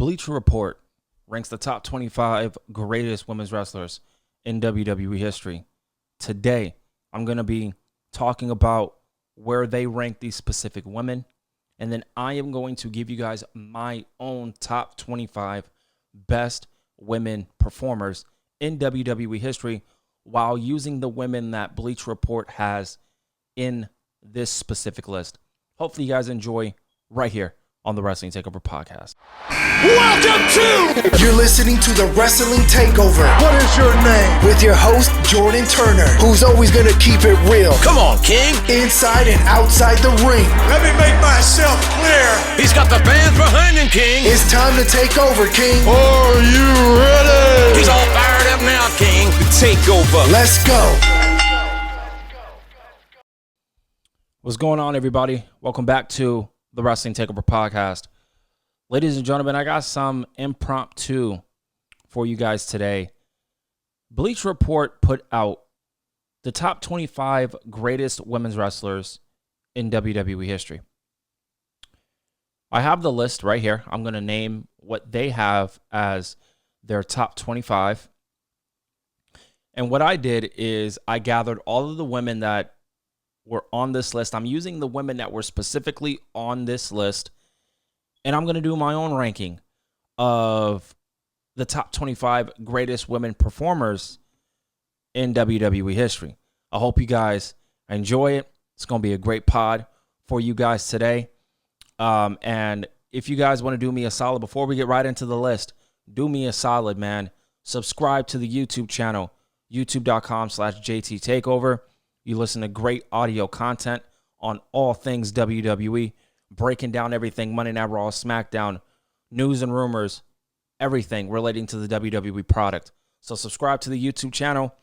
Bleacher Report ranks the top 25 greatest women's wrestlers in WWE history. Today, I'm going to be talking about where they rank these specific women, and then I am going to give you guys my own top 25 best women performers in WWE history while using the women that Bleacher Report has in this specific list. Hopefully you guys enjoy right here on the Wrestling Takeover podcast. Welcome to... You're listening to the Wrestling Takeover. What is your name? With your host, Jordan Turner, who's always going to keep it real. Come on, King. Inside and outside the ring. Let me make myself clear. He's got the fans behind him, King. It's time to take over, King. Are you ready? He's all fired up now, King. The Takeover. Let's go. What's going on, everybody? Welcome back to the Wrestling Takeover podcast. Ladies and gentlemen, I got some impromptu for you guys today. Bleacher Report put out the top 25 greatest women's wrestlers in WWE history. I have the list right here. I'm going to name what they have as their top 25. And what I did is I gathered all of the women that were on this list. I'm using the women that were specifically on this list, and I'm going to do my own ranking of the top 25 greatest women performers in WWE history. I hope you guys enjoy it. It's going to be a great pod for you guys today. And if you guys want to do me a solid, before we get right into the list, do me a solid, man. Subscribe to the YouTube channel, youtube.com/JTTakeover. You listen to great audio content on all things WWE, breaking down everything Monday Night Raw, SmackDown, news and rumors, everything relating to the WWE product. So subscribe to the YouTube channel,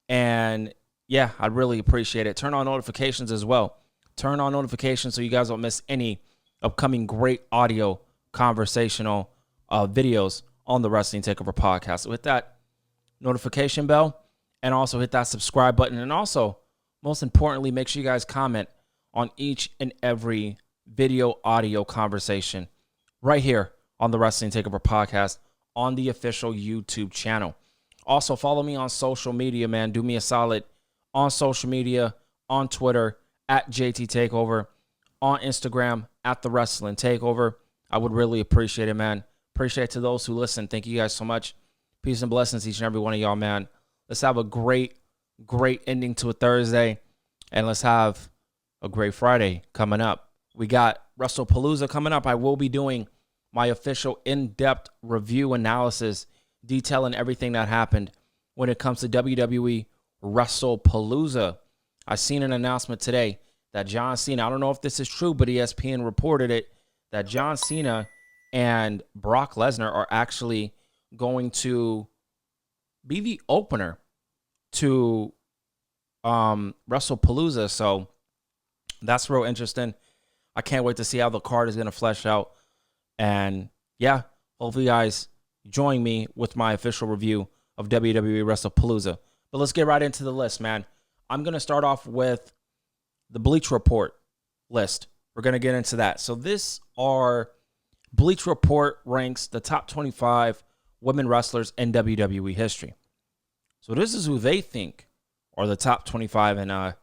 and yeah, I'd really appreciate it. Turn on notifications as well. Turn on notifications so you guys don't miss any upcoming great audio conversational videos on the Wrestling Takeover podcast. So hit that notification bell. And also hit that subscribe button. And also, most importantly, make sure you guys comment on each and every video, audio conversation right here on the Wrestling Takeover podcast on the official YouTube channel. Also, follow me on social media, man. Do me a solid on social media, on Twitter, at JT Takeover, on Instagram, at the Wrestling Takeover. I would really appreciate it, man. Appreciate it to those who listen. Thank you guys so much. Peace and blessings to each and every one of y'all, man. Let's have a great ending to a Thursday, and let's have a great Friday coming up. We got WrestlePalooza coming up. I will be doing my official in-depth review analysis detailing everything that happened when it comes to WWE WrestlePalooza. I seen an announcement today that John Cena, I don't know if this is true, but ESPN reported it, that John Cena and Brock Lesnar are actually going to be the opener to WrestlePalooza. So that's real interesting. I can't wait to see how the card is going to flesh out. And yeah, hopefully you guys join me with my official review of WWE WrestlePalooza. But let's get right into the list, man. I'm going to start off with the Bleacher Report list. We're going to get into that. So this are Bleacher Report ranks the top 25 women wrestlers in WWE history. So this is who they think are the top 25, and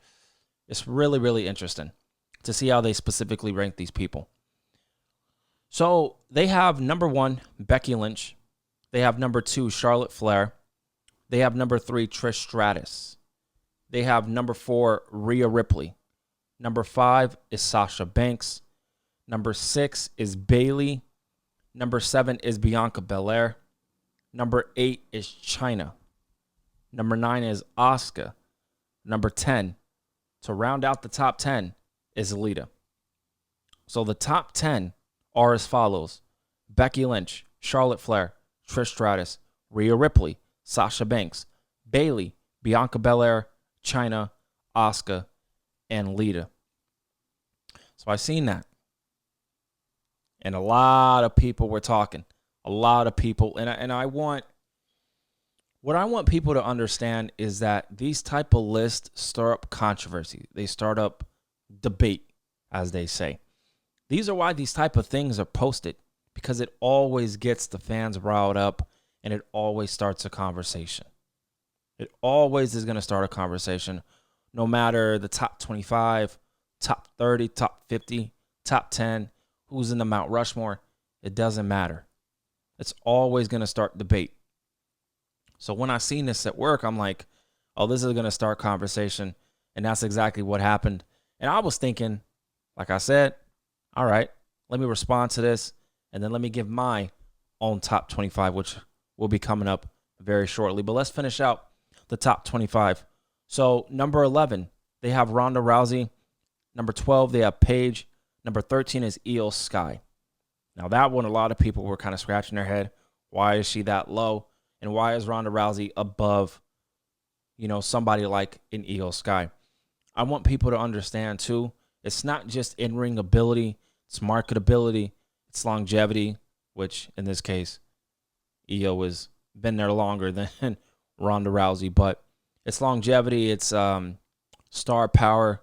it's really, really interesting to see how they specifically rank these people. So they have number 1, Becky Lynch. They have number 2, Charlotte Flair. They have number 3, Trish Stratus. They have number 4, Rhea Ripley. Number 5 is Sasha Banks. Number 6 is Bayley. Number 7 is Bianca Belair. Number 8 is Chyna. Number 9 is Asuka. Number 10, to round out the top 10, is Lita. So the top 10 are as follows: Becky Lynch, Charlotte Flair, Trish Stratus, Rhea Ripley, Sasha Banks, Bayley, Bianca Belair, Chyna, Asuka, and Lita. So I seen that. And a lot of people were talking. A lot of people. And I want... What I want people to understand is that these type of lists stir up controversy. They start up debate, as they say. These are why these type of things are posted. because it always gets the fans riled up and it always starts a conversation. It always is going to start a conversation, no matter the top 25, top 30, top 50, top 10, who's in the Mount Rushmore. It doesn't matter. It's always going to start debate. So when I seen this at work, I'm like, oh, this is going to start conversation. And that's exactly what happened. And I was thinking, like I said, all right, let me respond to this. And then let me give my own top 25, which will be coming up very shortly. But let's finish out the top 25. So number 11, they have Ronda Rousey. Number 12, they have Paige. Number 13 is Io Sky. Now that one, a lot of people were kind of scratching their head. Why is she that low? And why is Ronda Rousey above, somebody like an Io Sky? I want people to understand too, it's not just in-ring ability, it's marketability, it's longevity, which in this case, Io has been there longer than Ronda Rousey, but it's longevity, it's star power,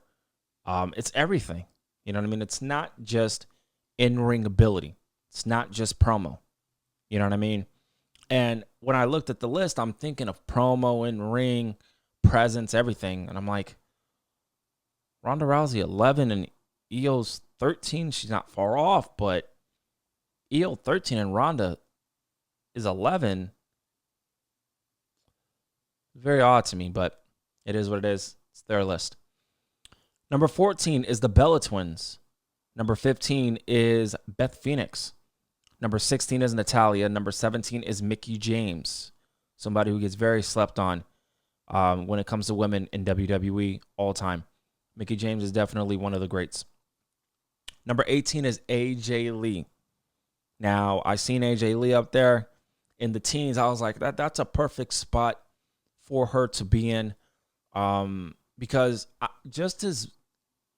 it's everything. You know what I mean? It's not just in-ring ability. It's not just promo. You know what I mean? And when I looked at the list, I'm thinking of promo, in-ring, presence, everything. And I'm like, Ronda Rousey 11 and Io's 13. She's not far off, but Io 13 and Ronda is 11. Very odd to me, but it is what it is. It's their list. Number 14 is the Bella Twins. Number 15 is Beth Phoenix. Number 16 is Natalya. Number 17 is Mickie James, somebody who gets very slept on when it comes to women in WWE all time. Mickie James is definitely one of the greats. Number 18 is AJ Lee. Now, I seen AJ Lee up there in the teens. I was like, that's a perfect spot for her to be in, because just as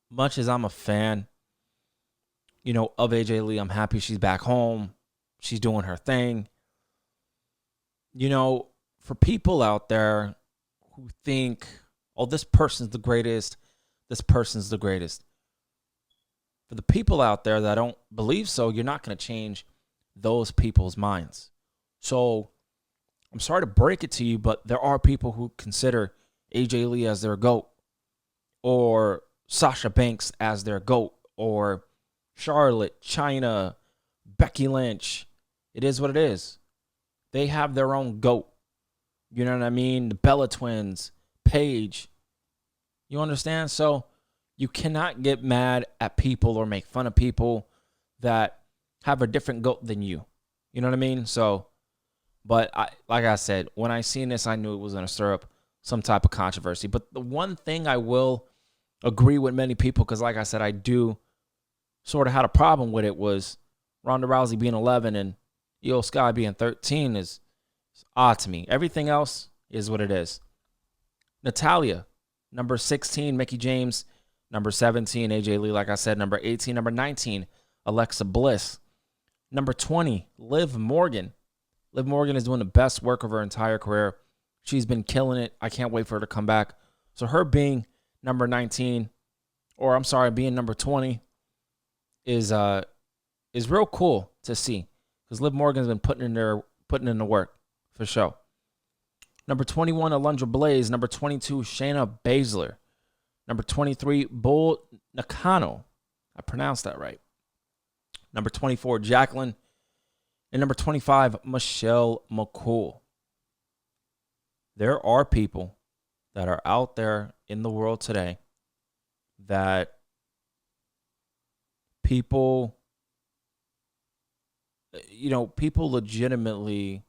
much as I'm a fan, of AJ Lee, I'm happy she's back home. She's doing her thing. For people out there who think, oh, this person's the greatest, this person's the greatest. For the people out there that don't believe so, you're not going to change those people's minds. So I'm sorry to break it to you, but there are people who consider AJ Lee as their GOAT, or Sasha Banks as their GOAT, or Charlotte, Chyna, Becky Lynch. It is what it is. They have their own GOAT. You know what I mean? The Bella Twins, Paige. You understand? So you cannot get mad at people or make fun of people that have a different GOAT than you. You know what I mean? So, but like I said, when I seen this, I knew it was going to stir up some type of controversy. But the one thing I will agree with many people, because like I said, I do sort of had a problem with it, was Ronda Rousey being 11 and Io Sky being 13 is odd to me. Everything else is what it is. Natalya, number 16, Mickie James. Number 17, AJ Lee, like I said. Number 18, number 19, Alexa Bliss. Number 20, Liv Morgan. Liv Morgan is doing the best work of her entire career. She's been killing it. I can't wait for her to come back. So her being number 19, or I'm sorry, being number 20, is real cool to see, because Liv Morgan's been putting in the work for sure. Number 21, Alundra Blaze. Number 22, Shayna Baszler. Number 23, Bull Nakano. I pronounced that right. Number 24, Jacqueline. And number 25, Michelle McCool. There are people that are out there in the world today that people legitimately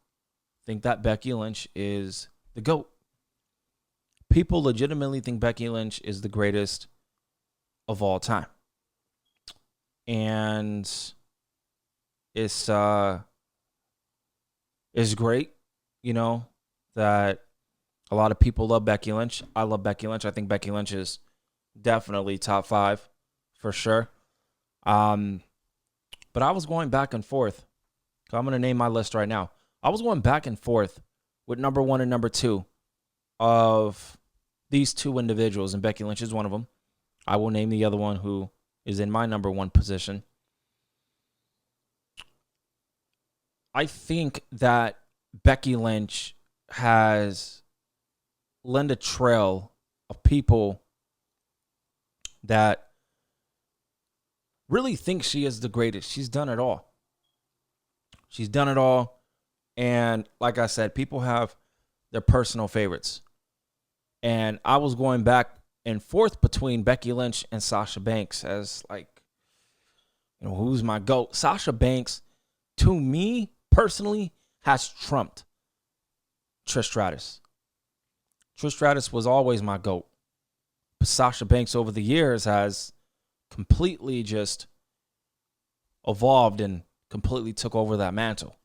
think that Becky Lynch is the GOAT. People legitimately think Becky Lynch is the greatest of all time. And it's great, that a lot of people love Becky Lynch. I love Becky Lynch. I think Becky Lynch is definitely top 5 for sure. But I was going back and forth. I'm going to name my list right now. I was going back and forth with number 1 and number 2 of these two individuals, and Becky Lynch is one of them. I will name the other one who is in my number 1 position. I think that Becky Lynch has lent a trail of people that really think she is the greatest. She's done it all. She's done it all. And like I said, people have their personal favorites. And I was going back and forth between Becky Lynch and Sasha Banks as like, who's my GOAT? Sasha Banks, to me personally, has trumped Trish Stratus. Trish Stratus was always my GOAT. But Sasha Banks over the years has completely just evolved and completely took over that mantle.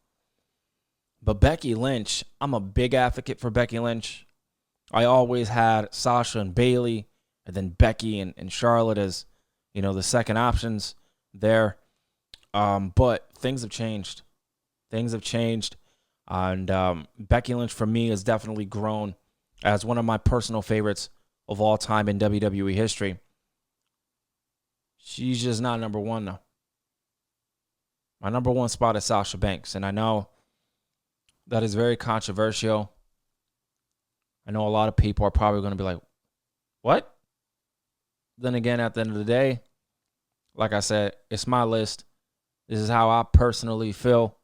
But Becky Lynch, I'm a big advocate for Becky Lynch. I always had Sasha and Bayley, and then Becky and Charlotte as, the second options there. But things have changed. Things have changed. And Becky Lynch, for me, has definitely grown as one of my personal favorites of all time in WWE history. She's just not number one, though. My number one spot is Sasha Banks. And I know that is very controversial. I know a lot of people are probably going to be like, what? Then again, at the end of the day, like I said, it's my list. This is how I personally feel.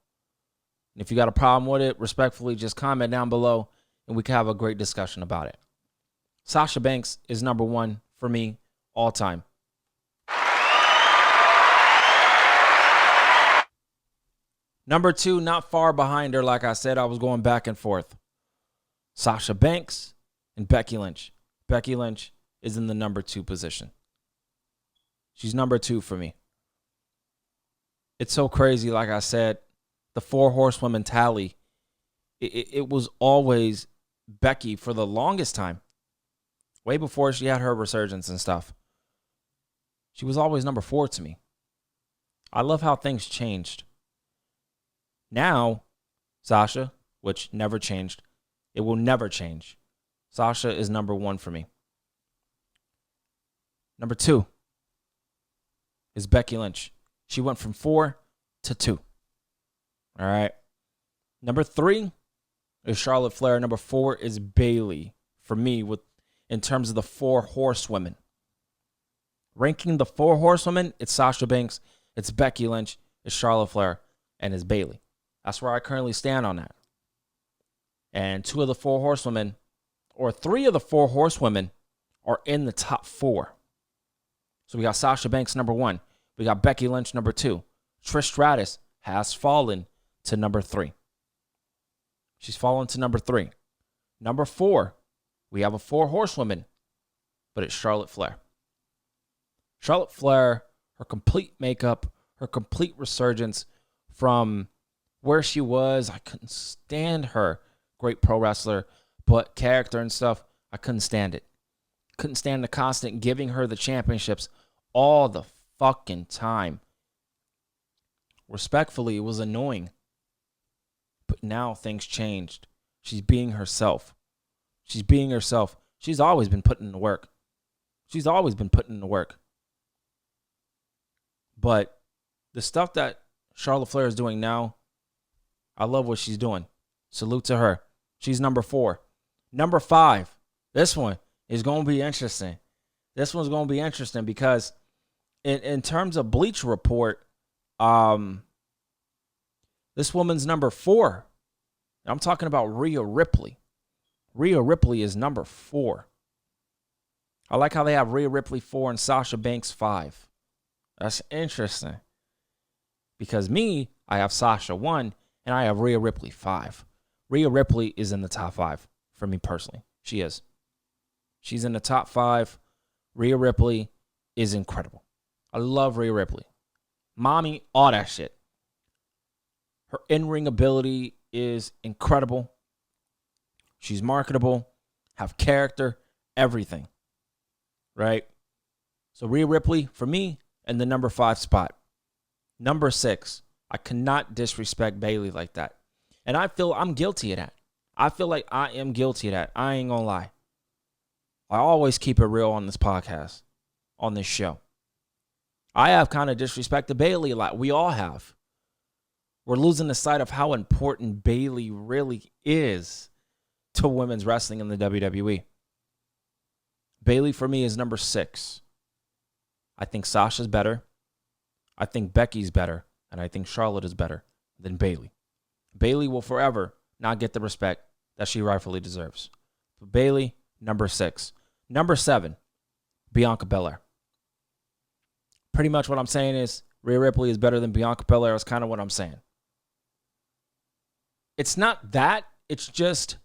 And if you got a problem with it, respectfully, just comment down below and we can have a great discussion about it. Sasha Banks is number one for me all time. Number two, not far behind her. Like I said, I was going back and forth. Sasha Banks and Becky Lynch. Becky Lynch is in the number two position. She's number two for me. It's so crazy, like I said, the four horsewomen tally, it was always Becky for the longest time. Way before she had her resurgence and stuff. She was always number four to me. I love how things changed. Now, Sasha, which never changed, it will never change. Sasha is number one for me. Number two is Becky Lynch. She went from 4 to 2. All right. Number 3 is Charlotte Flair. Number 4 is Bayley for me in terms of the four horsewomen. Ranking the four horsewomen, it's Sasha Banks, it's Becky Lynch, it's Charlotte Flair, and it's Bayley. That's where I currently stand on that. And 2 of the four horsewomen, or 3 of the four horsewomen, are in the top 4. So we got Sasha Banks, number 1. We got Becky Lynch, number 2. Trish Stratus has fallen to number 3. She's fallen to number 3. Number 4, we have a four horsewoman, but it's Charlotte Flair. Charlotte Flair, her complete makeup, her complete resurgence from where she was. I couldn't stand her. Great pro wrestler, but character and stuff, I couldn't stand it. Couldn't stand the constant giving her the championships all the fucking time. Respectfully, it was annoying. But now things changed. She's being herself. She's being herself. She's always been putting in the work. She's always been putting in the work. But the stuff that Charlotte Flair is doing now, I love what she's doing. Salute to her. She's number 4. Number 5. This one is going to be interesting. This one's going to be interesting because in terms of Bleacher Report, this woman's number 4. I'm talking about Rhea Ripley. Rhea Ripley is number 4. I like how they have Rhea Ripley 4 and Sasha Banks 5. That's interesting. Because I have Sasha 1 and I have Rhea Ripley 5. Rhea Ripley is in the top 5 for me personally. She is. She's in the top 5. Rhea Ripley is incredible. I love Rhea Ripley. Mommy, all that shit. Her in-ring ability is incredible. She's marketable, have character, everything. Right? So Rhea Ripley, for me, in the number 5 spot. Number 6, I cannot disrespect Bayley like that. And I feel I'm guilty of that. I feel like I am guilty of that. I ain't gonna lie. I always keep it real on this podcast, on this show. I have kind of disrespected Bayley a lot. We all have. We're losing the sight of how important Bayley really is to women's wrestling in the WWE. Bayley, for me, is number 6. I think Sasha's better. I think Becky's better. And I think Charlotte is better than Bayley. Bayley will forever not get the respect that she rightfully deserves. But Bayley, number 6. Number 7, Bianca Belair. Pretty much what I'm saying is Rhea Ripley is better than Bianca Belair. Is kind of what I'm saying. It's not that. It's just...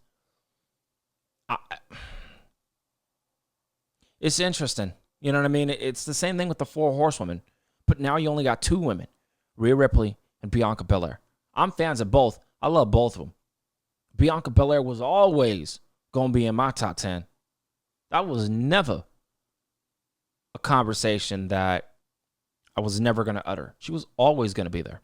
it's interesting. You know what I mean? It's the same thing with the 4 horsewomen. But now you only got 2 women. Rhea Ripley and Bianca Belair. I'm fans of both. I love both of them. Bianca Belair was always going to be in my top 10. That was never a conversation that I was never going to utter. She was always going to be there.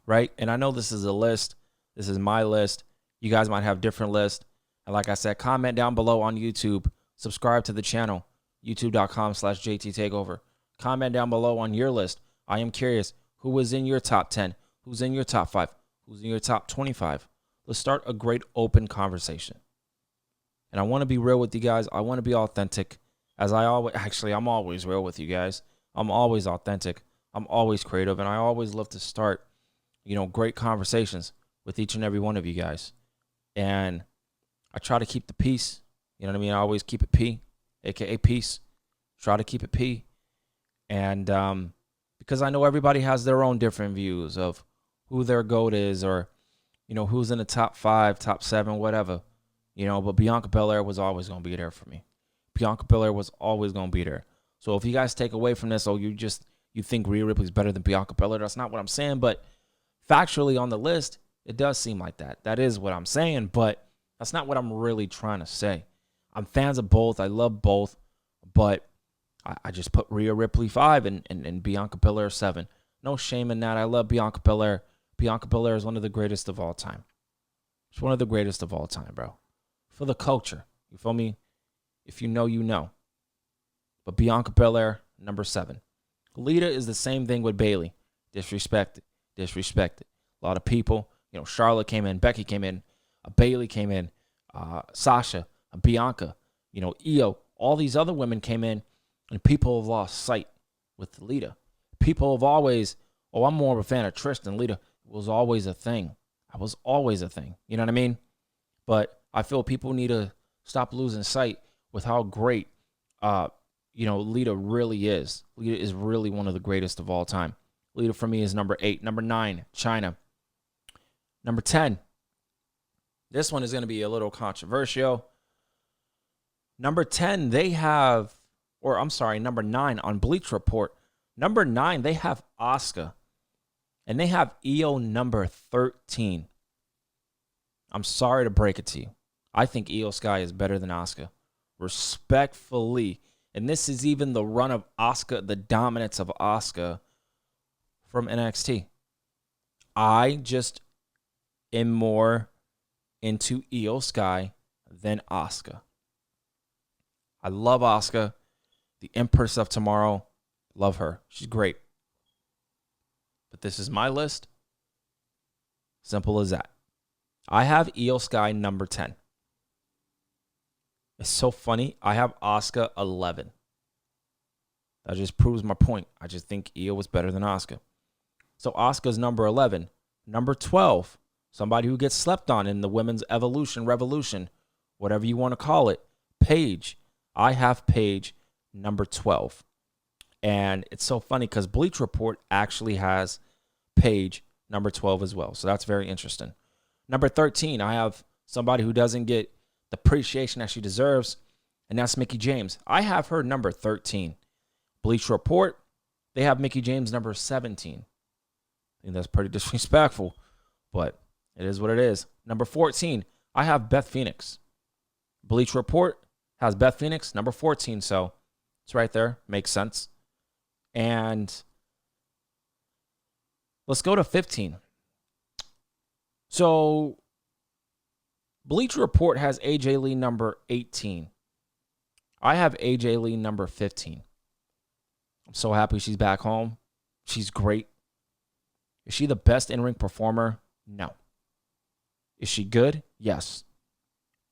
Right? And I know this is a list. This is my list. You guys might have different lists. And like I said, comment down below on YouTube. Subscribe to the channel, youtube.com/JTTakeover. Comment down below on your list. I am curious, who was in your top 10? Who's in your top 5? Who's in your top 25? Let's start a great open conversation. And I want to be real with you guys. I want to be authentic. I'm always real with you guys. I'm always authentic. I'm always creative. And I always love to start, great conversations with each and every one of you guys. And I try to keep the peace. You know what I mean? I always keep it P, a.k.a. peace. Try to keep it P. And because I know everybody has their own different views of who their GOAT is, or, who's in the top 5, top 7, whatever. But Bianca Belair was always going to be there for me. Bianca Belair was always going to be there. So if you guys take away from this, you think Rhea Ripley's better than Bianca Belair, that's not what I'm saying. But factually on the list, it does seem like that. That is what I'm saying, but that's not what I'm really trying to say. I'm fans of both. I love both, but I just put Rhea Ripley 5 and Bianca Belair 7. No shame in that. I love Bianca Belair. Bianca Belair is one of the greatest of all time. She's one of the greatest of all time, bro. For the culture. You feel me? If you know, you know. But Bianca Belair, number 7. Lita is the same thing with Bayley. Disrespected. A lot of people, Charlotte came in, Becky came in, Bayley came in, Sasha, Bianca, Io, all these other women came in, and people have lost sight with Lita. People have always, I'm more of a fan of Trish than Lita. It was always a thing. I was always a thing. You know what I mean? But I feel people need to stop losing sight with how great, Lita really is. Lita is really one of the greatest of all time. Lita for me is number 8. Number 9, China. Number 10. This one is going to be a little controversial. Number 10, number 9 on Bleacher Report. Number 9, they have Asuka. And they have Io number 13. I'm sorry to break it to you. I think Io Sky is better than Asuka. Respectfully. And this is even the run of Asuka, the dominance of Asuka from NXT. I just am more into Io Sky than Asuka. I love Asuka, the Empress of Tomorrow. Love her. She's great. But this is my list. Simple as that. I have Io Sky number 10. It's so funny. I have Asuka 11. That just proves my point. I just think Io was better than Asuka. So Asuka's number 11. Number 12, somebody who gets slept on in the women's revolution, whatever you want to call it, Paige. I have Paige number 12. And it's so funny because Bleach Report actually has Paige number 12 as well. So that's very interesting. Number 13, I have somebody who doesn't get the appreciation that she deserves, and that's Mickie James. I have her number 13. Bleach Report, they have Mickie James number 17. I think that's pretty disrespectful, but it is what it is. Number 14, I have Beth Phoenix. Bleach Report has Beth Phoenix number 14, so it's right there. Makes sense. And let's go to 15. So Bleacher Report has AJ Lee number 18. I have AJ Lee number 15. I'm so happy she's back home. She's great. Is she the best in-ring performer? No. Is she good? Yes.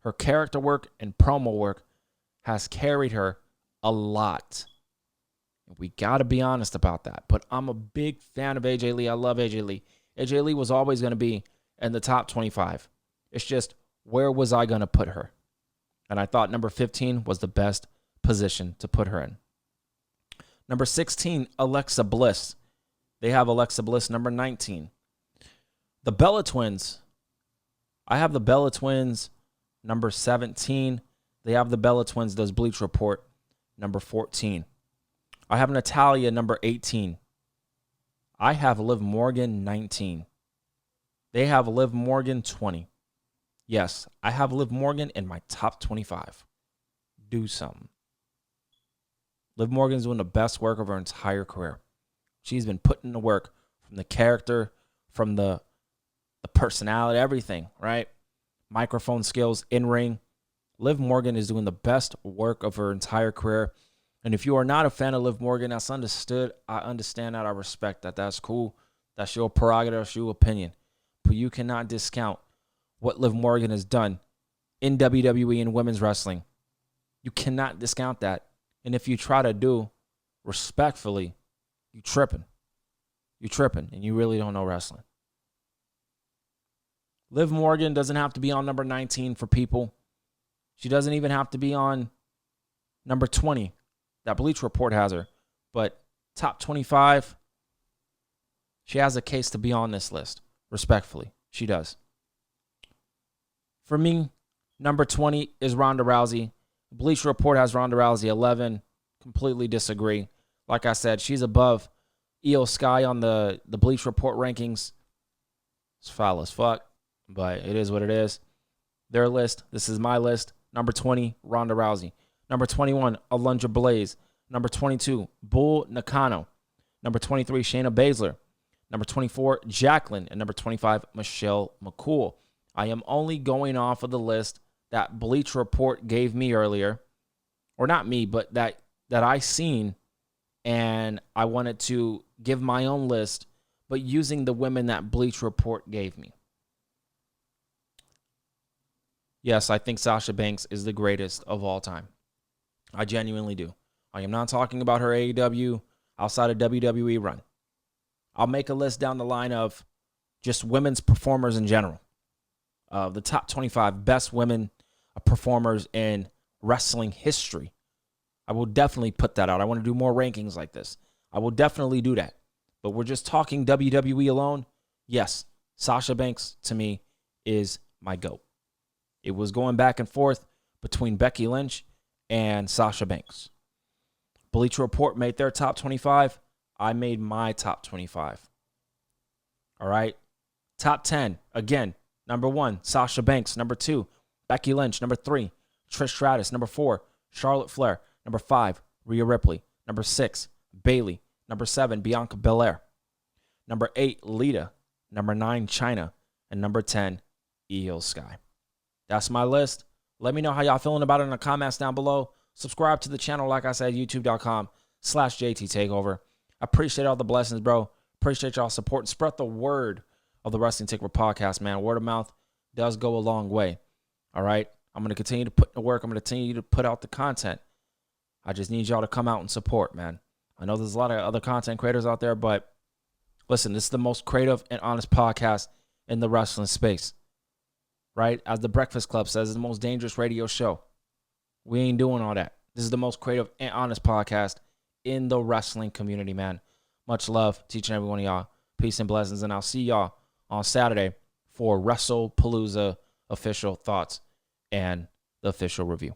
Her character work and promo work has carried her a lot. We got to be honest about that. But I'm a big fan of AJ Lee. I love AJ Lee. AJ Lee was always going to be in the top 25. It's just, where was I going to put her? And I thought number 15 was the best position to put her in. Number 16, Alexa Bliss. They have Alexa Bliss, number 19. The Bella Twins. I have the Bella Twins, number 17. They have the Bella Twins, does Bleacher Report, number 14. I have Natalya, number 18. I have Liv Morgan, 19. They have Liv Morgan, 20. Yes, I have Liv Morgan in my top 25. Do something. Liv Morgan's doing the best work of her entire career. She's been putting the work from the character, from the personality, everything, right? Microphone skills, in-ring. Liv Morgan is doing the best work of her entire career. And if you are not a fan of Liv Morgan, that's understood. I understand that. I respect that. That's cool. That's your prerogative. That's your opinion. But you cannot discount what Liv Morgan has done in WWE and women's wrestling. You cannot discount that. And if you try to do, respectfully, you tripping. You tripping, and you really don't know wrestling. Liv Morgan doesn't have to be on number 19 for people. She doesn't even have to be on number 20. That Bleacher Report has her. But top 25, she has a case to be on this list. Respectfully, she does. For me, number 20 is Ronda Rousey. Bleacher Report has Ronda Rousey 11. Completely disagree. Like I said, she's above Io Sky on the Bleacher Report rankings. It's foul as fuck, but it is what it is. Their list. This is my list. Number 20, Ronda Rousey. Number 21, Alundra Blaze. Number 22, Bull Nakano. Number 23, Shayna Baszler. Number 24, Jacqueline. And number 25, Michelle McCool. I am only going off of the list that Bleacher Report gave me earlier. Or not me, but that I seen. And I wanted to give my own list, but using the women that Bleacher Report gave me. Yes, I think Sasha Banks is the greatest of all time. I genuinely do. I am not talking about her AEW outside of WWE run. I'll make a list down the line of just women's performers in general. The top 25 best women performers in wrestling history. I will definitely put that out. I want to do more rankings like this. I will definitely do that. But we're just talking WWE alone. Yes, Sasha Banks, to me, is my GOAT. It was going back and forth between Becky Lynch and Sasha Banks. Bleacher Report made their top 25. I made my top 25. All right. Top 10. Again, number 1, Sasha Banks. Number 2, Becky Lynch. Number 3, Trish Stratus. Number 4, Charlotte Flair. Number 5, Rhea Ripley. Number 6, Bayley. Number 7, Bianca Belair. Number 8, Lita. Number 9, Chyna. And number 10, Io Sky. That's my list. Let me know how y'all feeling about it in the comments down below. Subscribe to the channel, like I said, youtube.com/JTTakeover. I appreciate all the blessings, bro. Appreciate y'all support. Spread the word of the Wrestling Takeover podcast, man. Word of mouth does go a long way. All right? I'm going to continue to put in the work. I'm going to continue to put out the content. I just need y'all to come out and support, man. I know there's a lot of other content creators out there, but listen, this is the most creative and honest podcast in the wrestling space. Right? As the Breakfast Club says, it's the most dangerous radio show. We ain't doing all that. This is the most creative and honest podcast in the wrestling community, man. Much love to each and every one of y'all. Peace and blessings, and I'll see y'all on Saturday for WrestlePalooza official thoughts and the official review.